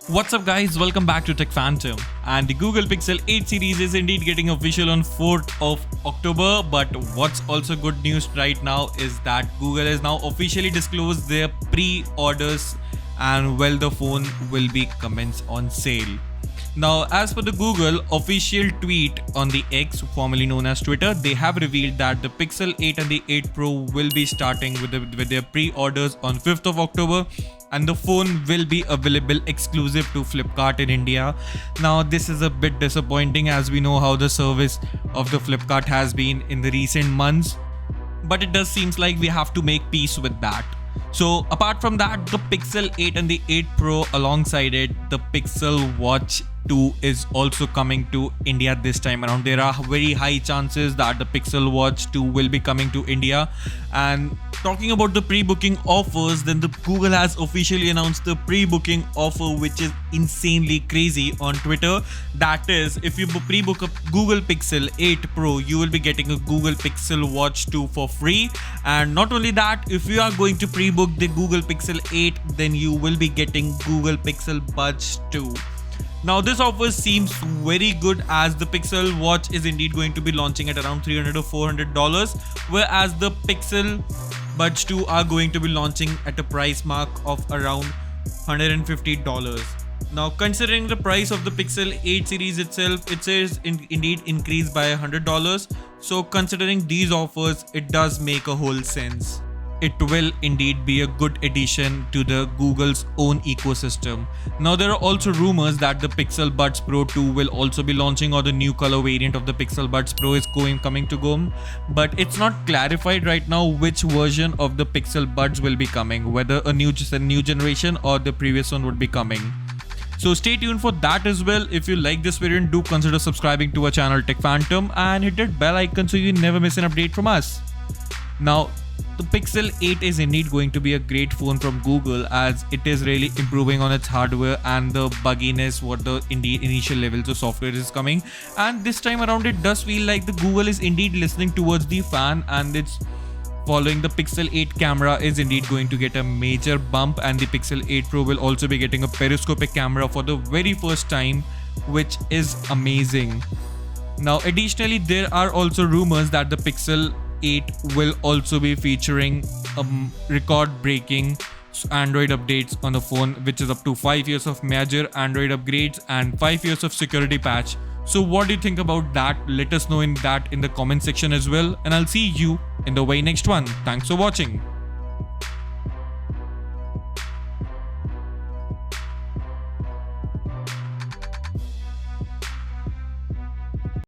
What's up guys, welcome back to Tech Phantom. And the Google Pixel 8 series is indeed getting official on 4th of October, but what's also good news right now is that Google has now officially disclosed their pre-orders and the phone will be commenced on sale. Now, as per the Google official tweet on the X, formerly known as Twitter, they have revealed that the Pixel 8 and the 8 Pro will be starting with their pre-orders on 5th of October, and the phone will be available exclusive to Flipkart in India. Now, this is a bit disappointing as we know how the service of the Flipkart has been in the recent months, but it does seems like we have to make peace with that. So apart from that, the Pixel 8 and the 8 Pro, alongside it, the Pixel Watch 2 is also coming to India this time around. There are very high chances that the Pixel Watch 2 will be coming to India. And talking about the pre-booking offers, then the Google has officially announced the pre-booking offer, which is insanely crazy on Twitter. That is, if you pre-book a Google Pixel 8 Pro, you will be getting a Google Pixel Watch 2 for free. And not only that, if you are going to pre-book the Google Pixel 8, then you will be getting Google Pixel Buds 2. Now this offer seems very good as the Pixel Watch is indeed going to be launching at around $300 or $400, whereas the Pixel Buds 2 are going to be launching at a price mark of around $150. Now, considering the price of the Pixel 8 series itself, it is indeed increased by $100. So considering these offers, it does make a whole sense. It will indeed be a good addition to the Google's own ecosystem. Now, there are also rumors that the Pixel Buds Pro 2 will also be launching, or the new color variant of the Pixel Buds Pro is coming to go, but it's not clarified right now which version of the Pixel Buds will be coming, whether a new generation or the previous one would be coming. So stay tuned for that as well. If you like this video, do consider subscribing to our channel Tech Phantom and hit that bell icon so you never miss an update from us. Now, the Pixel 8 is indeed going to be a great phone from Google, as it is really improving on its hardware and the bugginess what the initial levels of software is coming. And this time around, it does feel like the Google is indeed listening towards the fan, and it's following the Pixel 8 camera is indeed going to get a major bump, and the Pixel 8 Pro will also be getting a periscopic camera for the very first time, which is amazing. Now, additionally, there are also rumors that the Pixel 8 will also be featuring record-breaking Android updates on the phone, which is up to 5 years of major Android upgrades and 5 years of security patch. So what do you think about that? Let us know in the comment section as well, and I'll see you in the very next one. Thanks for watching.